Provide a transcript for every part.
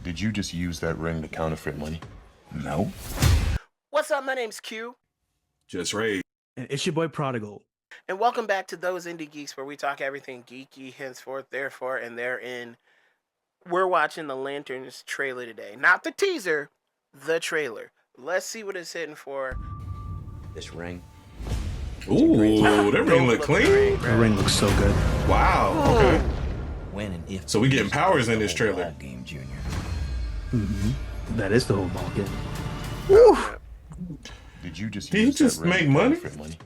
Did you just use that ring to counterfeit money? No. What's up? My name's Q, Just Ray. And it's your boy Prodigal. and welcome back to Those Indie Geeks, where we talk everything geeky, henceforth, therefore, and therein. We're watching the Lanterns trailer today. Not the teaser, the trailer. Let's see what it's hitting for. This ring. Ooh, that ring look clean. That ring looks so good. Wow. Okay. When and if. So we getting powers in this trailer. Ball game, Junior. That is the whole ball game. Did you just Did he use just that ring make to money? counterfeit money?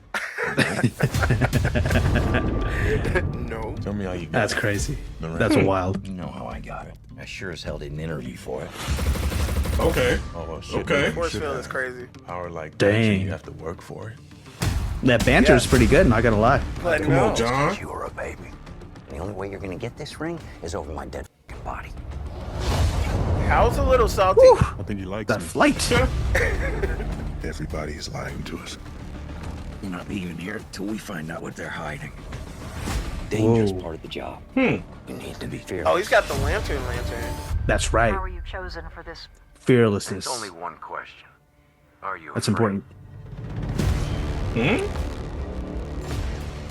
No. Tell me how you got That's it. crazy. The ring. That's wild. You know how I got it. I sure as hell didn't interview for it. Okay. Oh, well, shit, Okay. man, you Force should field have. is crazy. Power like Dang. that, you have to work for it. That banter is pretty good, not gonna lie. But Come no. on, John. You were a baby. The only way you're gonna get this ring is over my dead f***ing body. How's a little salty? I think he likes That me. flight. Everybody is lying to us. We're not leaving here till we find out what they're hiding. Dangerous Whoa. part of the job. You need to be fearless. Oh, he's got the lantern. That's right. How were you chosen for this? Fearlessness. There's only one question. Are you That's afraid? important.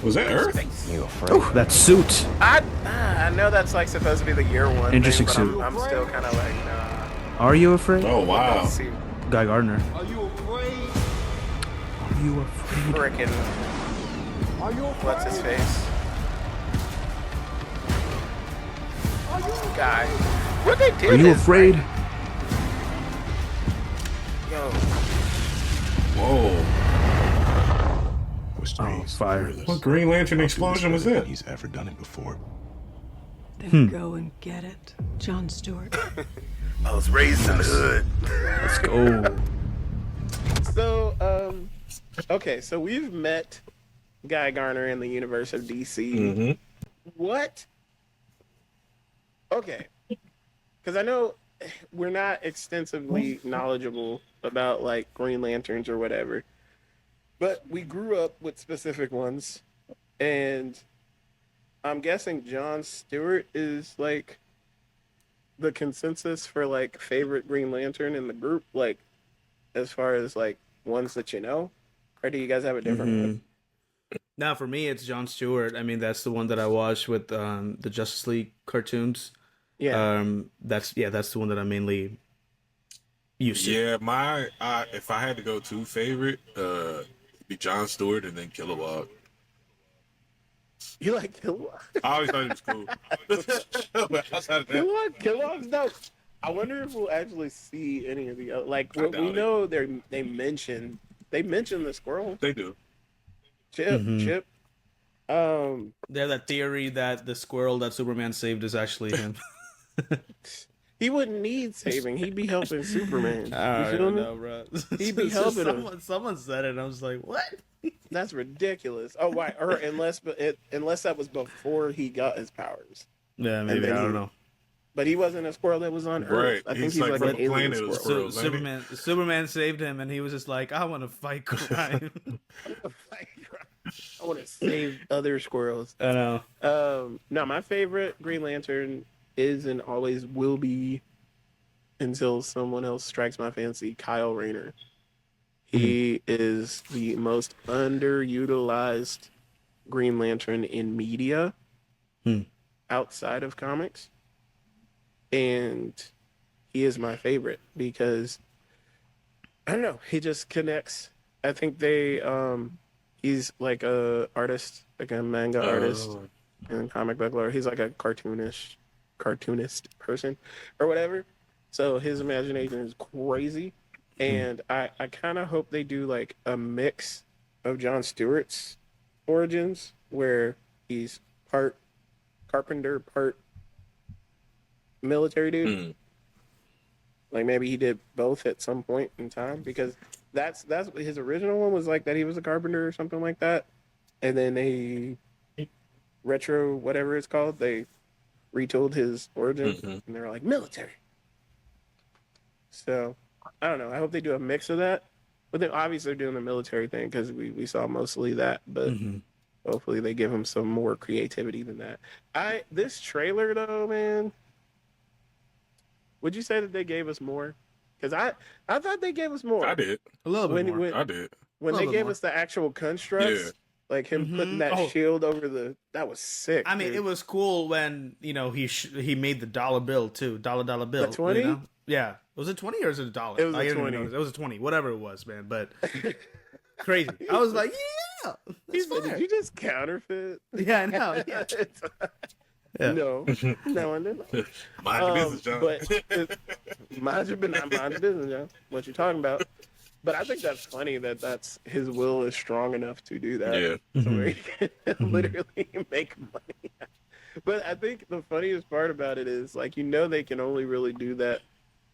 Was that Earth? You afraid? Oh, that suit. I know that's like supposed to be the year one. Interesting thing, but suit. I'm still kind of like, nah. Are you afraid? Oh, wow. Let's see. Guy Gardner. Are you afraid? Are you afraid? Frickin' Are you afraid? what's his face? Guy. What they did Are you is, afraid? like, yo, Whoa. Was Oh, fire. What Green Lantern explosion was that? He's ever done it before. Then go and get it, John Stewart. I was raised in the hood. Let's go. So, okay, so we've met Guy Garner in the universe of DC. What? Okay, because I know we're not extensively knowledgeable about like Green Lanterns or whatever, but we grew up with specific ones, and I'm guessing John Stewart is like the consensus for like favorite Green Lantern in the group, like as far as like ones that you know, or do you guys have a different one? Now, for me, it's John Stewart. I mean, that's the one that I watched with the Justice League cartoons. Yeah. That's the one that I mainly used to. Yeah, if I had to go to favorite, it'd be John Stewart and then Kilowog. You like Kilowog? I always thought he was cool. But outside of that, Kilowog's dope. I wonder if we'll actually see any of the other. Like I we doubt it. know they mention the squirrel. they do. Chip. There's that theory that the squirrel that Superman saved is actually him. He wouldn't need saving. He'd be helping Superman. I You feel don't me? know, bro. He'd be helping him. Someone said it, and I was like, "What?" That's ridiculous. Oh, why? Or unless that was before he got his powers. Yeah, maybe then I don't he- know. But he wasn't a squirrel that was on Earth. Right. I think He's he's like like from an a alien planet of squirrel. squirrels. Superman saved him, and he was just like, "I want to fight crime." I want to save other squirrels. I know. No, my favorite Green Lantern is and always will be, until someone else strikes my fancy, Kyle Rayner. He is the most underutilized Green Lantern in media outside of comics. And he is my favorite because, I don't know, he just connects. I think he's like a artist, like a manga artist and comic book lore. He's like a cartoonist person or whatever. So his imagination is crazy. And I kind of hope they do like a mix of John Stewart's origins where he's part carpenter, part military dude. Like maybe he did both at some point in time, because that's his original one was like that he was a carpenter or something like that. And then they retro whatever it's called, they retooled his origin and they're like military. So I don't know. I hope they do a mix of that. But then obviously they're doing the military thing because we saw mostly that. But hopefully they give him some more creativity than that. This trailer though, man, Would you say that they gave us more? Because I thought they gave us more. I did. A little bit more. I did. When A they little gave more. us the actual constructs, Yeah. like him putting that Oh. shield over the, that was sick. I mean, dude. it was cool when he made the dollar bill too, dollar bill. The 20? You know? Yeah, was it 20 or is it a dollar? It was I a didn't even 20. notice. It was a 20, whatever it was, man. But crazy. I was like, yeah, He that's said, fire. did you just counterfeit? Yeah, I know. Yeah. Yeah. No, I didn't. Mind your business, John. But mind your business, John. What you talking about? But I think that's funny that that's his will is strong enough to do that. Yeah. So where he can literally make money. But I think the funniest part about it is like they can only really do that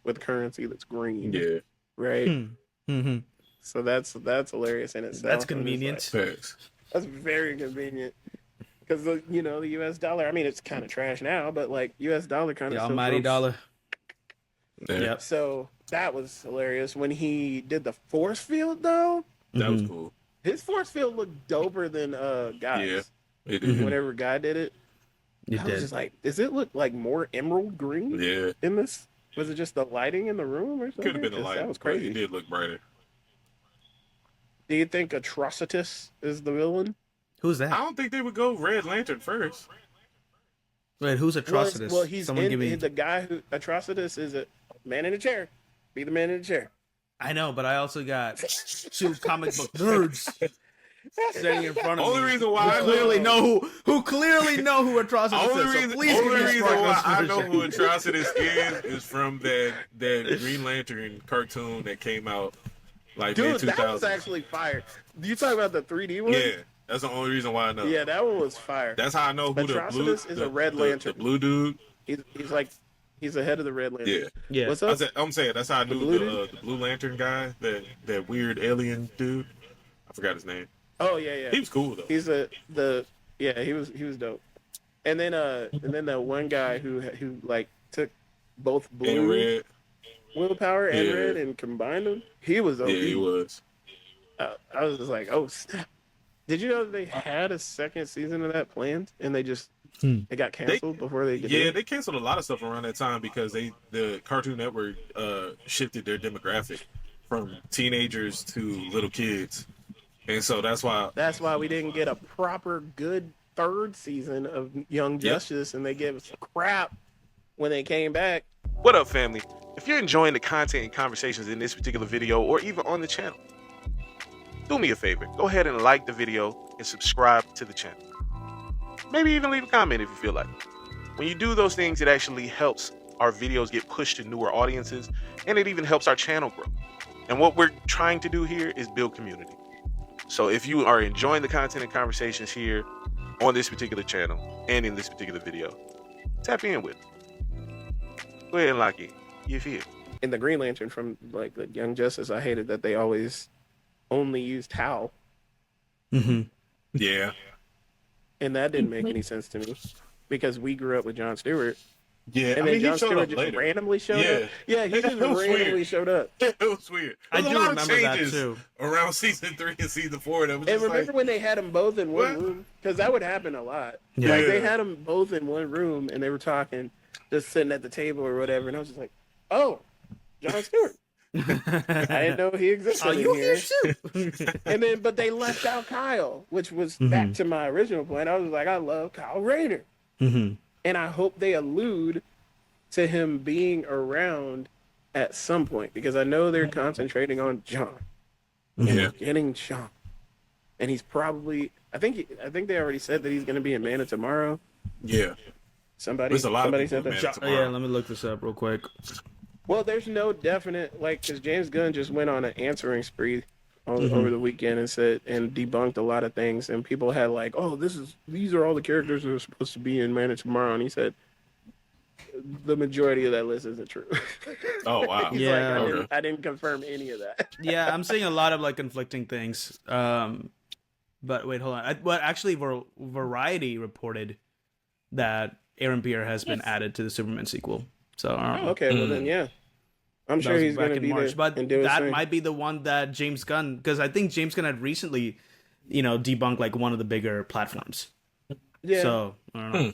with currency that's green. Yeah. Right. Mm-hmm. So that's hilarious in itself. That's I'm just convenient. Facts. That's very convenient. Because the U.S. dollar. I mean, it's kind of trash now, but like U.S. dollar kind of The almighty dollar. Yeah. Yep. So that was hilarious when he did the force field though. That was cool. His force field looked doper than Guy's. Yeah. It did. Whenever Guy did it, You I was did. just like, does it look like more emerald green Yeah. in this? Was it just the lighting in the room or something? Could have been the 'Cause light. That was but It crazy. did look brighter. Do you think Atrocitus is the villain? Who's that? I don't think they would go Red Lantern first. Wait, who's Atrocitus? Well, he's Someone give me. the guy who Atrocitus is a man in a chair. Be the man in the chair. I know, but I also got two comic book nerds sitting in front of Only me. reason why I who clearly know who Atrocitus is. So please give me only a reason spark why I know version. who Atrocitus is from that Green Lantern cartoon that came out like Dude, in 2000. that was actually fire. You talking about the 3D one? Yeah, that's the only reason why I know. Yeah, that one was fire. That's how I know who Atrocitus is a Red Lantern. The blue dude. He's the head of the Red Lantern. Yeah. Yeah. What's up? I'm saying that's how I knew blue the Blue Lantern guy, that weird alien dude. I forgot his name. Oh yeah. He was cool though. He's he was dope. And then the one guy who like took both blue And red. willpower and Yeah. red and combined them. He was OP. Yeah, he was. I was just like, oh snap. Did you know that they had a second season of that planned and they just it got canceled before they did Yeah, it? they canceled a lot of stuff around that time because the Cartoon Network shifted their demographic from teenagers to little kids, and so that's why. That's why we didn't get a proper good third season of Young Justice, and they gave us crap when they came back. What up, family? If you're enjoying the content and conversations in this particular video or even on the channel, do me a favor. Go ahead and like the video and subscribe to the channel. Maybe even leave a comment if you feel like it. When you do those things, it actually helps our videos get pushed to newer audiences, and it even helps our channel grow. And what we're trying to do here is build community. So if you are enjoying the content and conversations here on this particular channel and in this particular video, tap in with it. Go ahead and lock in. You feel? In the Green Lantern from like the Young Justice, I hated that they always only used Hal, Yeah. and that didn't make any sense to me because we grew up with Jon Stewart, Yeah, and I then mean, Jon he showed Stewart up just later. randomly showed Yeah. up. Yeah, he just It was randomly weird. showed up. It was weird. I There's do a lot remember of that, changes too. around season 3 and season 4. That was And just remember like, when they had them both in one What? room? Because that would happen a lot. Yeah. Like they had them both in one room, and they were talking, just sitting at the table or whatever. And I was just like, "Oh, Jon Stewart." I didn't know he existed Are in you here. here too? And then, but they left out Kyle, which was back to my original point. I was like, I love Kyle Rayner, and I hope they allude to him being around at some point because I know they're concentrating on John and getting John, and he's probably. I think they already said that he's going to be in Man of Tomorrow. yeah. Somebody There's a lot of said people that. in Man of Oh, yeah, let me look this up real quick. Well, there's no definite because James Gunn just went on an answering spree over the weekend and said and debunked a lot of things, and people had like, "Oh, these are all the characters that are supposed to be in Man of Tomorrow," and he said the majority of that list isn't true. Oh, wow. He's Yeah. like, Okay. I didn't confirm any of that. Yeah, I'm seeing a lot of like conflicting things. But wait, hold on. Well, actually, Variety reported that Aaron Pierre has been added to the Superman sequel. So Oh, okay, well then, yeah, I'm that sure was he's back going to in be March. there But and do his that thing. might be the one that James Gunn, because I think James Gunn had recently, debunked like one of the bigger platforms. Yeah, So I don't know.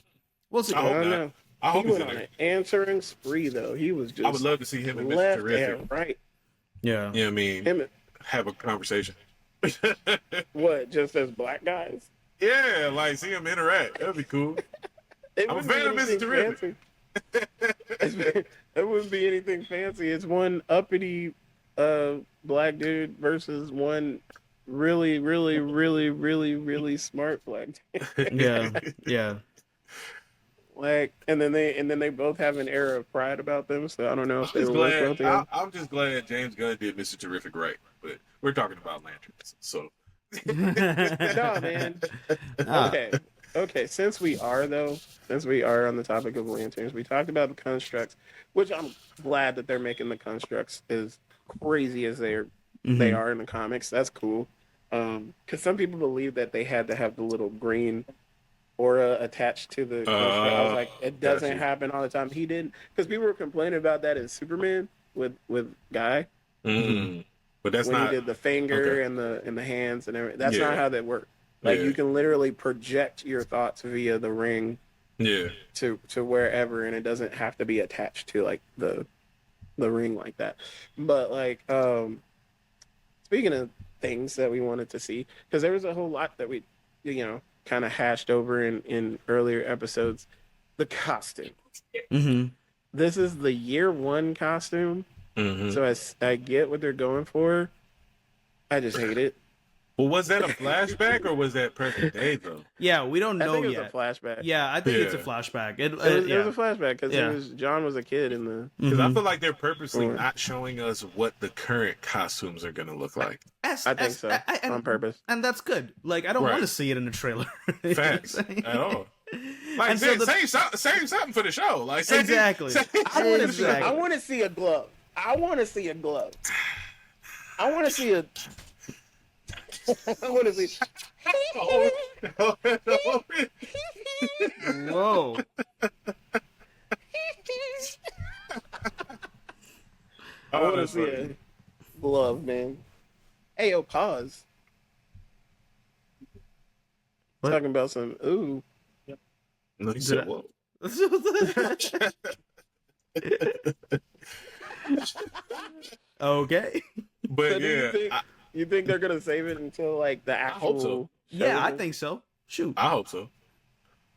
We'll see. I hope I don't not. know. I hope He he's went in on there. an answering spree though. He was just I would love to see him and Mr. left Terrific. and right. Yeah. You know what I mean? Him and- Have a conversation. What? Just as black guys? Yeah, like see him interact. That'd be cool. It I'm a wouldn't fan of be Mr. anything Terrific. fancy. It wouldn't be anything fancy. It's one uppity black dude versus one really, really, really, really, really smart black dude. Yeah. Yeah. Like, and then they both have an air of pride about them. So I don't know if they Just would work well glad, together. I'm just glad James Gunn did Mr. Terrific right. But we're talking about lanterns, so No, man. Okay. Since we are on the topic of lanterns, we talked about the constructs, which I'm glad that they're making the constructs as crazy as they are in the comics. That's cool. Because some people believe that they had to have the little green aura attached to the construct. I was like, it doesn't gotcha. happen all the time. He didn't, because people were complaining about that in Superman with Guy. But that's when not he did the finger okay. and the hands and everything. That's Yeah. not how that worked. Like Yeah. you can literally project your thoughts via the ring Yeah. to wherever, and it doesn't have to be attached to like the ring like that. But like speaking of things that we wanted to see, because there was a whole lot that we kind of hashed over in earlier episodes. The costume. This is the year one costume. So I get what they're going for. I just hate it. Well, was that a flashback or was that present day though? Yeah, we don't I know think it was yet. a flashback. Yeah, I think it's a Yeah. flashback. It was a flashback because John was a kid in the. Because I feel like they're purposely Or- not showing us what the current costumes are gonna look like. I think so on purpose. And that's good. Like, I don't Right. want to see it in the trailer. You know what I'm Facts saying? at all. Like And so say something for the show. Like say, Exactly. say- I want to Exactly. I want to see a glove. I want to see a glove. I want to see a. I want to see. Whoa. I want to that's see funny. a glove, man. Hey, yo, pause. What? Talking about some ooh. No, he said, whoa. Okay. But So do yeah, you think they're gonna save it until like the actual? hope so. show? Yeah, I think so. Shoot. I hope so.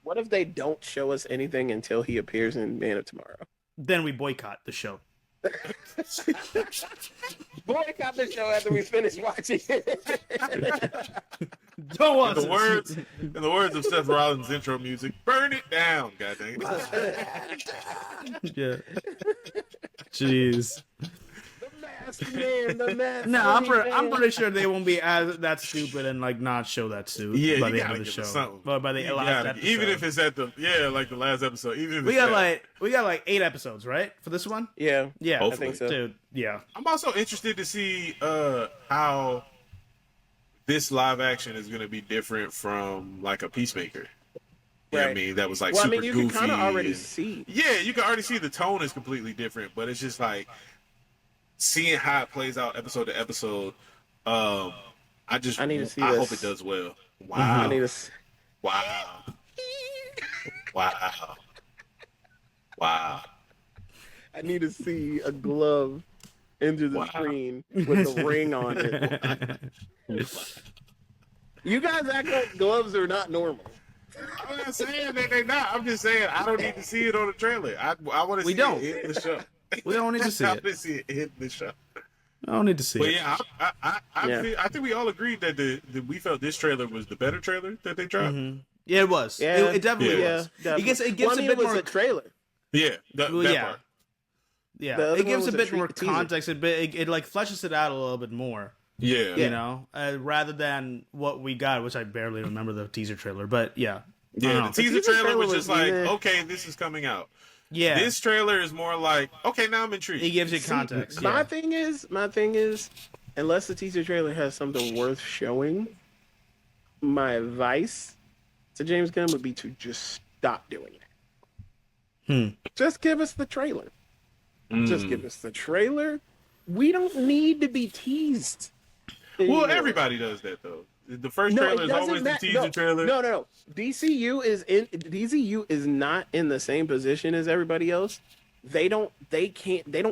What if they don't show us anything until he appears in Man of Tomorrow? Then we boycott the show. Boycott the show after we finish watching it. Don't In want the words of Seth Rollins' intro music, burn it down, goddamn. Yeah. Jeez. The mask. No, I'm pretty sure they won't be as that stupid and like not show that suit Yeah, by you the end gotta of the give show. us something. But by the You last gotta- episode. even if it's at the like the last episode, even if we it's got like 8 episodes, right? For this one? Yeah, Yeah. Hopefully. I think so. Dude, yeah. I'm also interested to see how this live action is going to be different from like a Peacemaker. You know what I Right. mean? That was like Well, I super mean, you goofy. can kind of already and- see. Yeah, you can already see the tone is completely different, but it's just like seeing how it plays out episode to episode. I need to see I this. hope it does well. Wow. I need to. Wow. Wow. Wow. I need to see a glove into the Wow. screen with the ring on it. You guys act like gloves are not normal. I'm not saying that they're not. I'm just saying I don't need to see it on the trailer. I want to We see don't. it in the show. We don't need to see I it. want to see it in the show. I don't need to see But it. yeah, I think we all agreed that we felt this trailer was the better trailer that they dropped. Yeah, it was. Yeah, It definitely yeah, was. definitely. It gives Well, I a mean, bit it was more. a trailer. Yeah, that Well, yeah. part. Yeah, The other it gives one a was a bit more teaser. context. It like fleshes it out a little bit more. Yeah, You know, rather than what we got, which I barely remember the teaser trailer. But yeah, I don't yeah. know. The teaser teaser trailer was trailer just was like, meh. okay, this is coming out. Yeah, This trailer is more like, okay, now I'm intrigued. it gives you context. My Yeah. thing is, unless the teaser trailer has something worth showing, my advice to James Gunn would be to just stop doing it. Just give us the trailer. Just give us the trailer. We don't need to be teased. Well, anymore. everybody does that though. The first No, trailer it is always doesn't the matter. teaser trailer. No. DCU is not in the same position as everybody else. They don't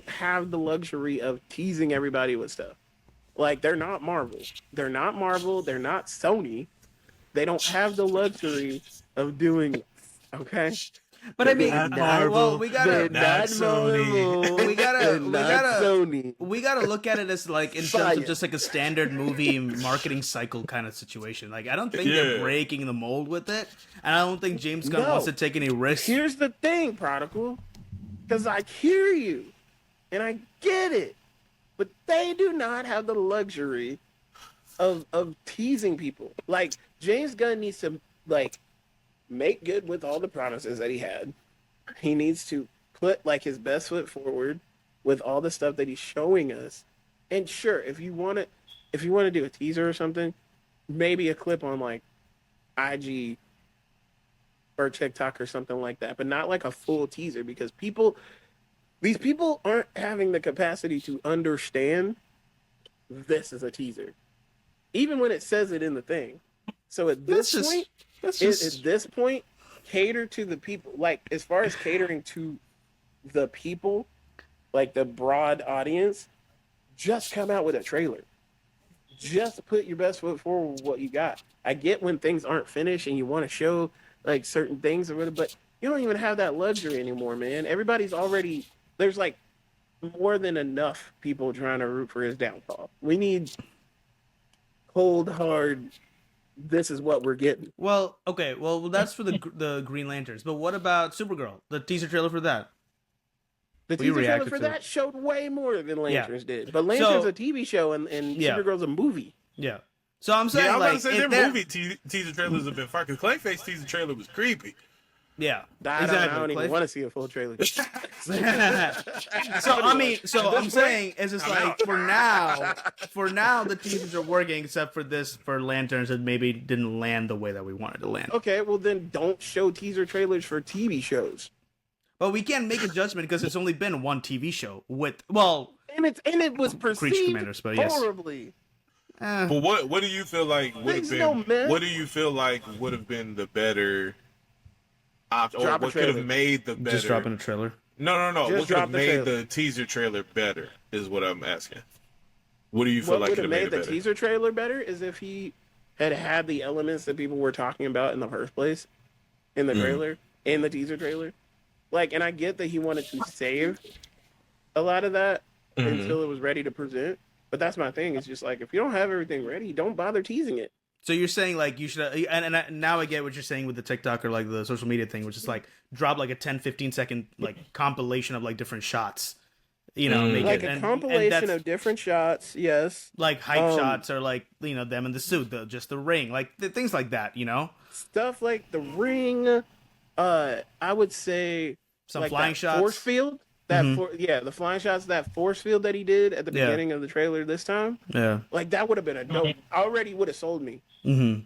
have the luxury of teasing everybody with stuff. Like, they're not Marvel. They're not Sony. They don't have the luxury of doing it. Okay? But I mean, Not Marvel, well, we gotta, not Sony. we gotta look at it as like in terms of just like a standard movie marketing cycle kind of situation. Like, I don't think they're breaking the mold with it, and I don't think James Gunn wants to take any risks. Here's the thing, Prodigal, because I hear you, and I get it, but they do not have the luxury of teasing people. Like, James Gunn needs to make good with all the promises that he had. He needs to put like his best foot forward with all the stuff that he's showing us. And sure, if you want to do a teaser or something, maybe a clip on like IG or TikTok or something like that, but not like a full teaser, because these people aren't having the capacity to understand this is a teaser, even when it says it in the thing. So at this point, cater to the people. Like, as far as catering to the people, like the broad audience, just come out with a trailer. Just put your best foot forward with what you got. I get when things aren't finished and you want to show like certain things or whatever, but you don't even have that luxury anymore, man. There's like more than enough people trying to root for his downfall. We need cold, hard, this is what we're getting. Well, okay, well that's for the Green Lanterns, but what about Supergirl? The teaser trailer for that? The teaser trailer for that showed way more than Lanterns did. But Lanterns a TV show and Supergirl's a movie. Yeah. So I'm saying, I'm like, about to say their movie teaser trailers have been fine. Because Clayface teaser trailer was creepy. Yeah, I don't even want to see a full trailer. So I'm saying is it's like for now the teasers are working, except for this for Lanterns that maybe didn't land the way that we wanted to land. Okay, well then don't show teaser trailers for TV shows. Well, we can't make a judgment because it's only been one TV show with and it was perceived horribly. But what do you feel like would have been? What do you feel like would have been the better option, or what could have made the better? Just dropping a trailer. No. What could have made the teaser trailer better is what I'm asking. What do you feel like could have made the teaser trailer better is if he had the elements that people were talking about in the first place in the trailer, in the teaser trailer. Like, and I get that he wanted to save a lot of that until it was ready to present. But that's my thing. It's just like, if you don't have everything ready, don't bother teasing it. So you're saying like you should, and now I get what you're saying with the TikTok or like the social media thing, which is like drop like a 10-15 second like compilation of like different shots, you know, make like it, a compilation of different shots, yes, like hype shots or like, you know, them in the suit, just the ring, like things like that, you know, stuff like the ring. I would say some like flying shots, force field. The flying shots, that force field that he did at the beginning of the trailer this time. Yeah, like that would have been a dope. Already would have sold me.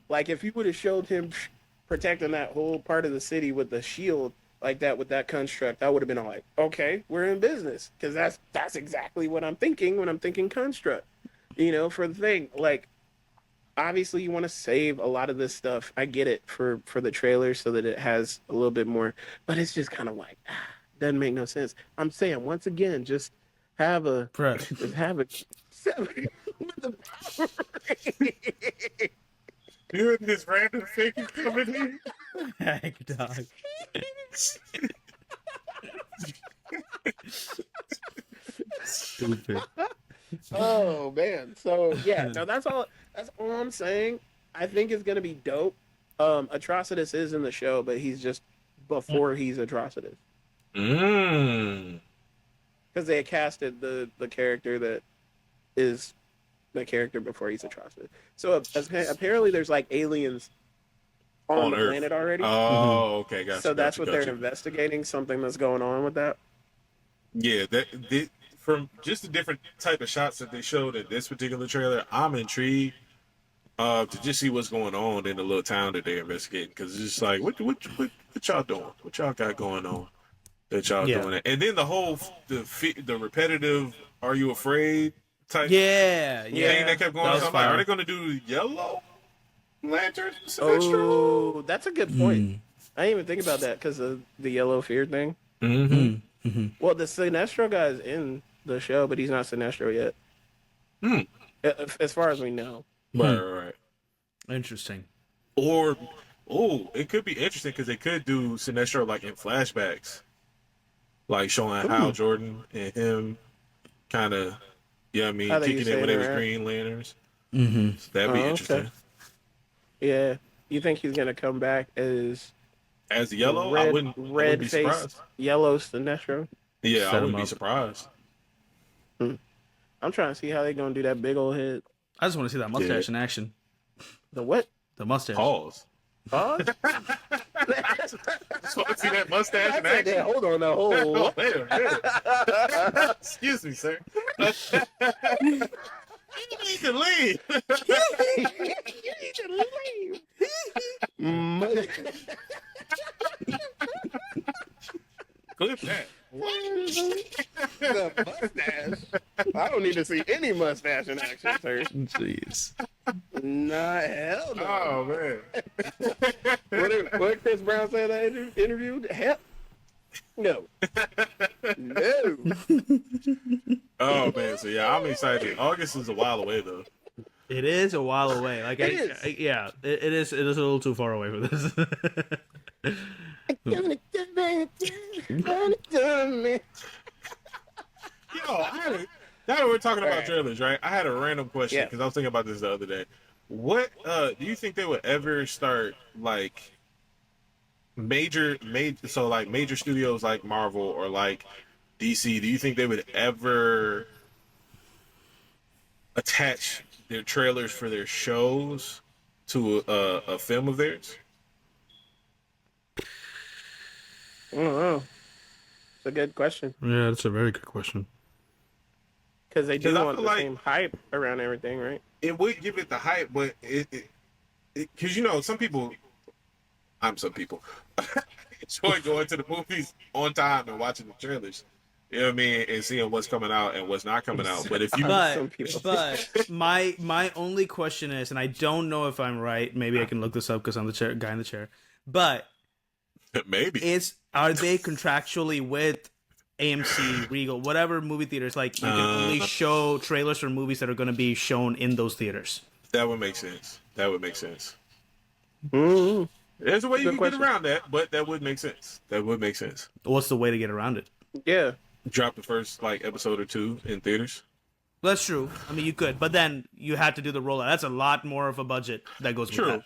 Like if you would have showed him protecting that whole part of the city with the shield like that with that construct, I would have been like, okay, we're in business, because that's exactly what I'm thinking when I'm thinking construct. You know, for the thing, like obviously you want to save a lot of this stuff. I get it for the trailer so that it has a little bit more, but it's just kind of like. Doesn't make no sense. I'm saying once again, just have a with the you and this random thing coming in. Heck, dog. Stupid. Oh man. So yeah, no, that's all I'm saying. I think it's gonna be dope. Atrocitus is in the show, but he's just before he's Atrocitus. Because they had casted the character that is the character before he's Atrocitus. So apparently there's like aliens on the planet already. Oh, okay, gotcha. So that's what they're investigating, something that's going on with that. Yeah, from just the different type of shots that they showed in this particular trailer, I'm intrigued to just see what's going on in the little town that they're investigating. Because it's just like, what y'all doing? What y'all got going on? That y'all doing it, and then the whole the repetitive "Are you afraid?" type thing that kept going. So I'm like, are they going to do yellow? Lantern Sinestro. Oh, that's a good point. I didn't even think about that because of the yellow fear thing. Well, the Sinestro guy is in the show, but he's not Sinestro yet. As far as we know. Right. Interesting. Or, it could be interesting because they could do Sinestro like in flashbacks, like showing Hal Jordan and him kind of, How they kicking used it to when they was interact. Green Lanterns. So that'd be interesting. Okay. Yeah. You think he's going to come back as As yellow, I wouldn't be red-faced surprised. yellow Sinestro? Yeah, I Set him wouldn't be up. surprised. I'm trying to see how they going to do that big old head. I just want to see that mustache in action. The what? The mustache. Pause. Pause? Just want to see that mustache in action. Hold on now. Oh, wait a minute. Excuse me, sir. You need to leave. Clip that. The mustache. I don't need to see any mustache in action, sir. Jeez. Nah, hell no. Oh, man. What Chris Brown said in that interview? Hell no. No. Oh, man. So, yeah, I'm excited. August is a while away, though. It is a while away. Like, It is. yeah, it is. It is a little too far away for this. Yo, now that we're talking about trailers, right? I had a random question because I was thinking about this the other day. What do you think they would ever start like major studios like Marvel or like DC? Do you think they would ever attach their trailers for their shows to a film of theirs? I don't know. It's a good question. Yeah, that's a very good question. Because they do 'Cause I want feel the like- same hype around everything, right? It would give it the hype, but because some people enjoy going to the movies on time and watching the trailers. You know what I mean, and seeing what's coming out and what's not coming out. But if you, Some people. But my only question is, and I don't know if I'm right. Maybe I can look this up because I'm the guy in the chair. But maybe are they contractually with AMC, Regal, whatever movie theaters? Like you can only show trailers for movies that are going to be shown in those theaters. that would make sense. Mm-hmm. There's a way you Good can get question. around that, but that would make sense. What's the way to get around it? Yeah. Drop the first episode or two in theaters. That's true. I mean, you could, but then you had to do the rollout. That's a lot more of a budget that goes with that.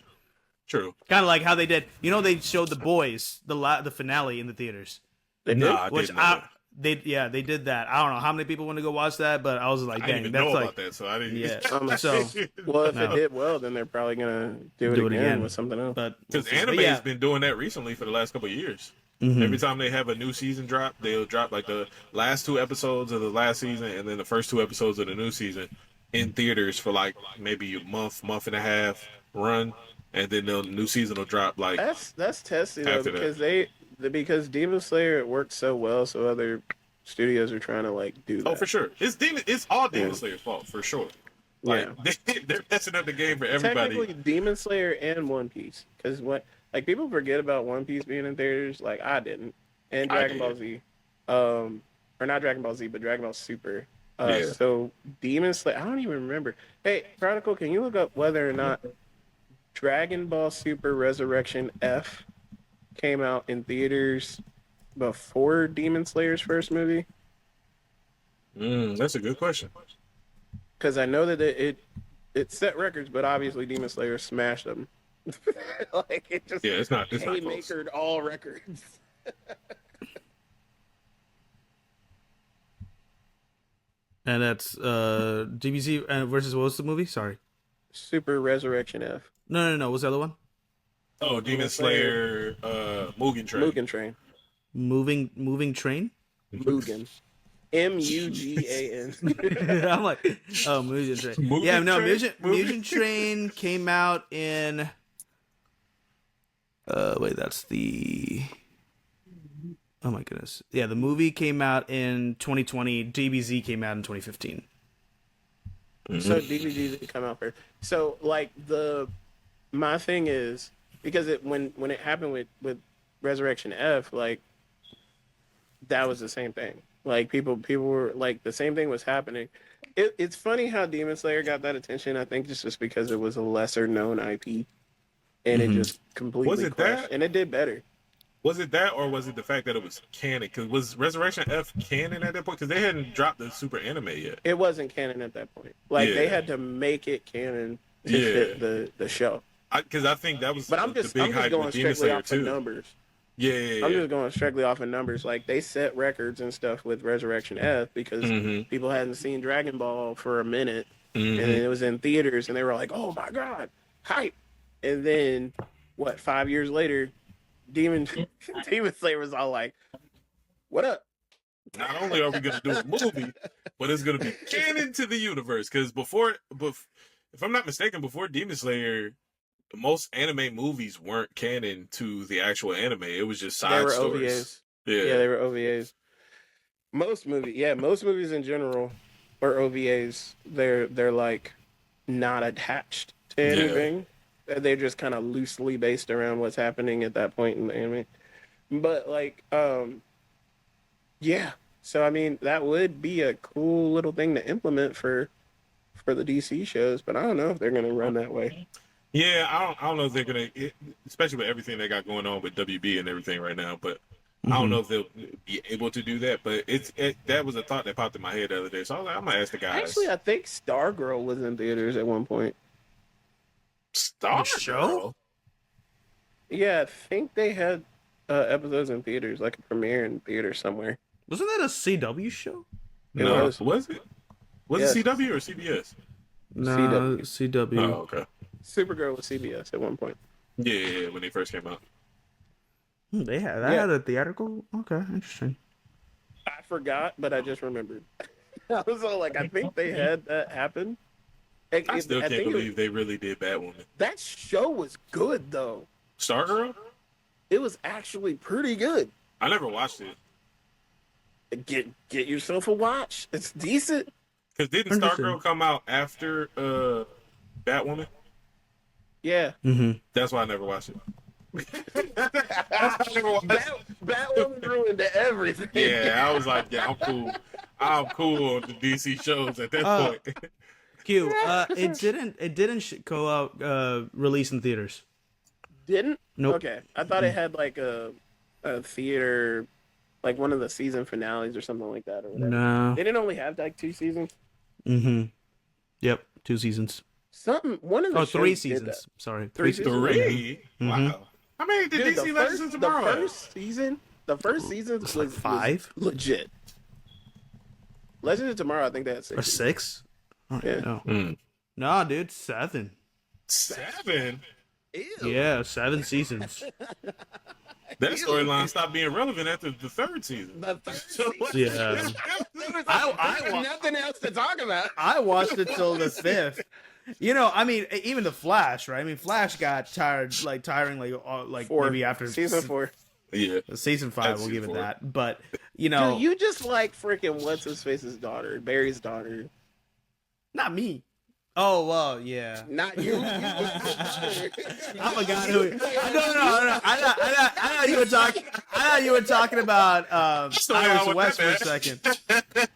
True. Kind of like how they did. They showed The Boys, the finale in the theaters. They did. Nah, I Which didn't know that. they did that. I don't know how many people want to go watch that, but I was like, I dang, didn't even that's know like, about that, so I didn't. yeah. So, well, if No. it did well, then they're probably gonna do it again with something else. But Because but anime yeah. has been doing that recently for the last couple of years. Every time they have a new season drop, they'll drop like the last 2 episodes of the last season and then the first 2 episodes of the new season in theaters for like maybe a month and a half run, and then the new season will drop like That's testy though, After that. because because Demon Slayer it worked so well, so other studios are trying to do that. oh for sure. It's all Demon Slayer's fault for sure. Like they're messing up the game for everybody. Technically, Demon Slayer and One Piece, because people forget about One Piece being in theaters, like I didn't, and I Dragon Ball Z, or not Dragon Ball Z, but Dragon Ball Super. Yeah. So Demon Slayer, I don't even remember. Hey, Chronicle, can you look up whether or not Dragon Ball Super Resurrection F came out in theaters before Demon Slayer's first movie? That's a good question. Because I know that it set records, but obviously Demon Slayer smashed them. It just It's not close. haymakered all records. And that's DBZ versus what was the movie? Sorry. Super Resurrection F. No. What's the other one? Oh, Demon Slayer, Mugen Train. Mugen Train. Moving Train? Mugen. Mugan. I'm like, oh, Mugen Train. Mugen Yeah, no, Train? Mugen Train came out in. Wait, that's the. Oh my goodness! Yeah, the movie came out in 2020. DBZ came out in 2015. So DVDs didn't come out first. So my thing is because when it happened with Resurrection F, like that was the same thing. Like people were like the same thing was happening. It's funny how Demon Slayer got that attention. I think just because it was a lesser known IP, and it just completely Was it crushed. that? And it did better. Was it that, or was it the fact that it was canon? Because was Resurrection F canon at that point? Because they hadn't dropped the super anime yet. It wasn't canon at that point. Like they Yeah. had to make it canon to Yeah. fit the show. Because I think that was But I'm the just big hype going with Demon strictly Slayer off of too. numbers. Yeah. I'm just going strictly off of numbers. Like they set records and stuff with Resurrection F because people hadn't seen Dragon Ball for a minute, and it was in theaters, and they were like, "Oh my god, hype!" And then, 5 years later, Demon Slayer was all like, "What up?" Not only are we going to do a movie, but it's going to be canon to the universe. Because if I'm not mistaken, before Demon Slayer, most anime movies weren't canon to the actual anime. It was just They side were stories. OVAs. Yeah. Yeah, they were OVAs. Most movies in general are OVAs. They're like not attached to anything. They're just kind of loosely based around what's happening at that point in the anime. But like, yeah. So I mean, that would be a cool little thing to implement for the DC shows. But I don't know if they're gonna run that way. Yeah, I don't know if they're gonna, especially with everything they got going on with WB and everything right now. But I don't know if they'll be able to do that. But that was a thought that popped in my head the other day. So I was like, I'm gonna ask the guys. Actually, I think Stargirl was in theaters at one point. Stargirl? Yeah, I think they had episodes in theaters, like a premiere in theaters somewhere. Wasn't that a CW show? No, was. was it? Was Yes. it CW or CBS? No, CW. Oh, okay. Supergirl was CBS at one point. Yeah, when they first came out. They had had a theatrical. Okay, interesting. I forgot, but I just remembered. I was all like, I think they had that happen. I still can't believe they really did Batwoman. That show was good though. Stargirl? It was actually pretty good. I never watched it. Get yourself a watch. It's decent. Because didn't Interesting. Stargirl come out after Batwoman? Yeah. That's why I never watched it. That's why I never watched it. Batwoman ruined everything. Yeah, I was like, yeah, I'm cool. I'm cool on the DC shows at that point. Q, it didn't go out release in theaters. Didn't? Nope. Okay. I thought it had like a theater, like one of the season finales or something like that. Or whatever. No. They didn't only have like 2 seasons. Yep, 2 seasons. One of the shows 3 did seasons. that. Sorry, 3 seasons. Three? Wow. How many did Dude, DC Legends of Tomorrow the have? first season was like 5 legit. Legends of Tomorrow, I think they had 6. or 6. Oh, Yeah. No. No, dude, 7. 7? Yeah, 7 seasons. That storyline stopped being relevant after the 3rd season. The third season. Yeah. I nothing else to talk about. I watched it till the 5th. You know, I mean, even the Flash, right? I mean, Flash got tiring, maybe after season 4. Yeah. Season 5, That's we'll give it season 4. that. But you know, Dude, you just like freaking what's his face's daughter, Barry's daughter. not me. Oh well, yeah. Not you. I forgot who. No. I thought you were talking. I thought you were talking about Iris West for a second.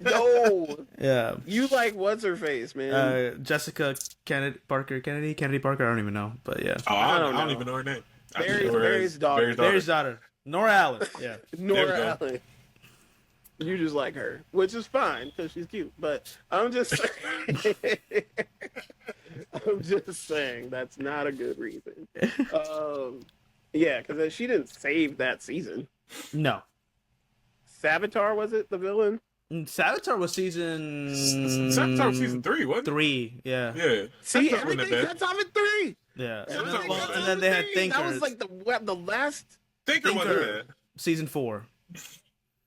No. Yeah. You like what's her face, man? Jessica Kennedy Parker. I don't even know, but yeah. Oh, I don't don't know. even know her name. Barry's daughter. Barry's daughter, Nora Allen. Yeah. Nora Allen. You just like her, which is fine because she's cute. But I'm just saying that's not a good reason. Yeah, because she didn't save that season. No. Savitar was it the villain? Savitar was season. Savitar was season 3, wasn't it? 3. Yeah. Yeah. See, Savitar wasn't that everything bad. cuts off at 3. Yeah. Everything Well, cuts and off then at they had 3. Thinker. That was like the last. Thinker wasn't bad. Season 4.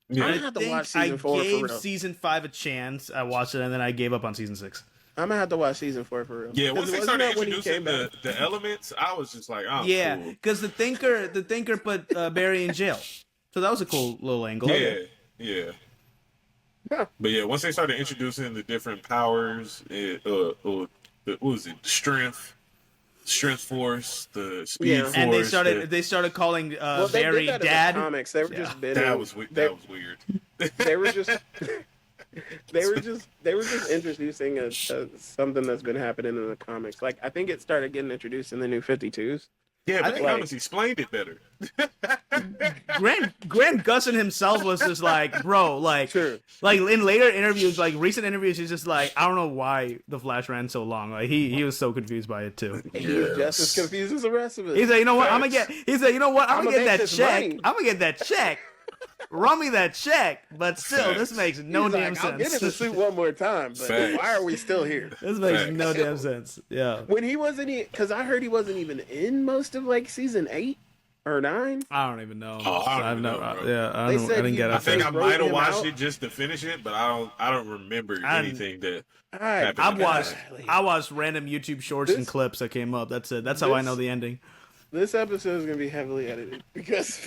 Yeah. I'm gonna have to watch season 4 for gave real. season 5 a chance. I watched it and then I gave up on season 6. I'm gonna have to watch season 4 for real. Yeah, once they started that when he introducing came back? the elements, I was just like, oh, Yeah, cool. because the Thinker put Barry in jail, so that was a cool little angle. Yeah. But yeah, once they started introducing the different powers, what was it? Strength, Strength Force, the Speed Force, and they started calling they Barry did that Dad. In the comics. They were just that was weird. They were just they were just introducing something that's been happening in the comics. Like I think it started getting introduced in the New 52s. Yeah, but the comics explained it better. Grant Gustin himself was just like, bro, like, Sure. like in later interviews, like recent interviews, he's just like, I don't know why the Flash ran so long. Like he was so confused by it too. He was just as confused as the rest of us. He's like, you know what? I'm gonna get that check. Money. I'm gonna get that check. Run me that check. But still, this makes no damn sense. I'll get in the suit one more time, but why are we still here? This makes no damn sense. Yeah. When he wasn't, because I heard he wasn't even in most of like season 8 or 9. I don't even know. I don't know, bro. Yeah, I didn't get it. I think I might have watched it just to finish it, but I don't remember anything that happened. I watched random YouTube shorts and clips that came up. That's it. That's how I know the ending. This episode is going to be heavily edited because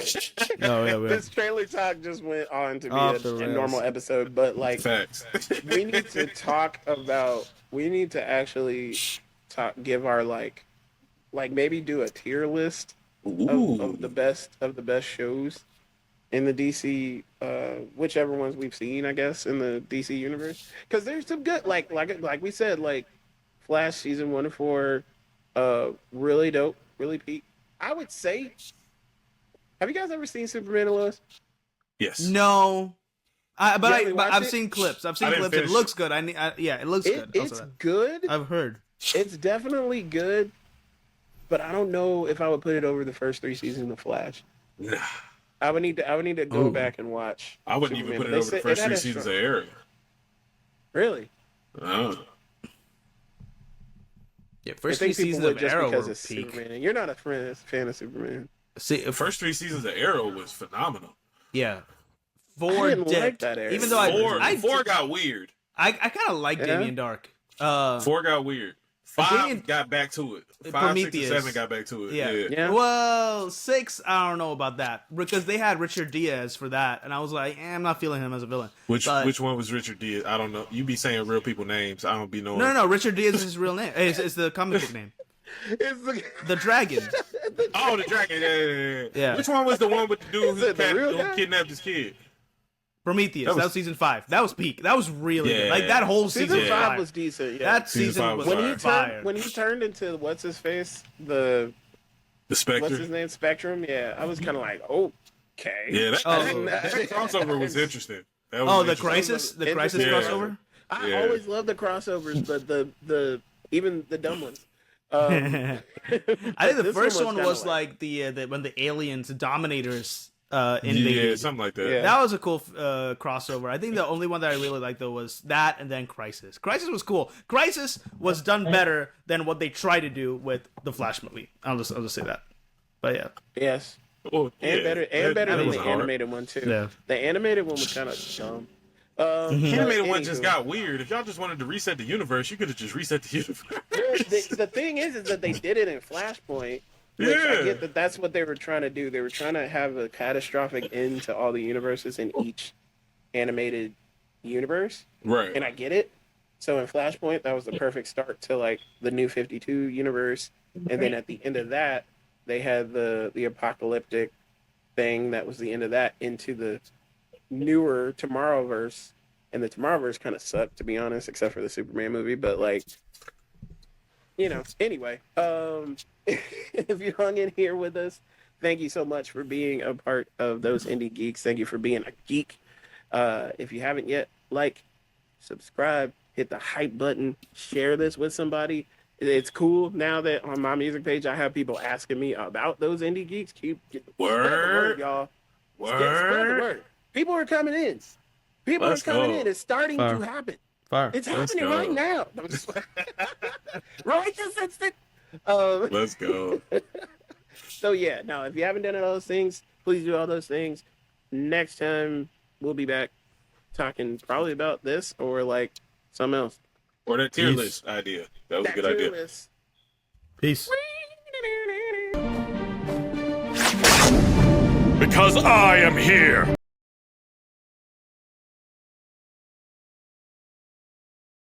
this trailer talk just went on to be a normal episode. But like, facts. we need to talk about. We need to actually give our like maybe do a tier list of the best shows in the DC, whichever ones we've seen, I guess, in the DC universe. Because there's some good, like we said, like Flash season 1 to 4, really dope, really peak. I would say, have you guys ever seen Superman and Lois? Yes. No. I've seen clips. It looks good. It looks good. It's good. I've heard. It's definitely good, but I don't know if I would put it over the first 3 seasons of Flash. Nah. I would need to go back and watch. I wouldn't Superman, even put it over the first 3 seasons of Arrow. Really? Oh. Yeah, first 3 seasons of Arrow were peak. Superman. You're not a fan of Superman. See, the first 3 seasons of Arrow was phenomenal. Yeah. 4 I didn't like that Arrow. Even though 4 got weird. I kind of like Damien Dark. 4 got weird. 5 got back to it. 5, Prometheus. 6, and 7 got back to it. Yeah. Well, 6, I don't know about that because they had Richard Diaz for that, and I was like, I'm not feeling him as a villain. Which one was Richard Diaz? I don't know. You be saying real people names. I don't be knowing. No. Richard Diaz is his real name. It's the comic book name. It's the dragon. Oh, the dragon. Yeah. Which one was the one with the dude who kidnapped his kid? Prometheus. That was season 5. That was peak. That was really good. Like that whole season 5 was decent. Yeah. That season was fire. When he turned into what's his face, the Spectre. What's his name? Spectrum. Yeah, I was kind of like, okay. Yeah, that crossover was interesting. That was the Crisis crossover. I always love the crossovers, but the even the dumb ones. I think the first one was like the when the aliens, the Dominators. Yeah, something like that. Yeah. That was a cool crossover. I think the only one that I really liked though was that, and then Crisis. Crisis was cool. Crisis was done better than what they tried to do with the Flash movie. I'll just say that. But yeah. Yes. Oh, and better than the animated one too. Yeah. The animated one was kind of dumb. The animated one just got weird. If y'all just wanted to reset the universe, you could have just reset the universe. The thing is that they did it in Flashpoint. Which I get that's what they were trying to do. They were trying to have a catastrophic end to all the universes in each animated universe. Right. And I get it. So in Flashpoint, that was the perfect start to like the New 52 universe. And then at the end of that, they had the apocalyptic thing that was the end of that into the newer Tomorrowverse. And the Tomorrowverse kind of sucked, to be honest, except for the Superman movie. But like, anyway, if you hung in here with us, thank you so much for being a part of those indie geeks. Thank you for being a geek. If you haven't yet, subscribe, hit the hype button, share this with somebody. It's cool now that on my music page I have people asking me about those indie geeks. Keep spread the word, y'all. Spread the word. People are coming in. It's starting to happen. Fire. It's happening right now. Right this instant. Let's go. So yeah, no, if you haven't done all those things, please do all those things. Next time we'll be back talking probably about this or like something else. Or that tier list idea. That was a good idea. List. Peace. Because I am here.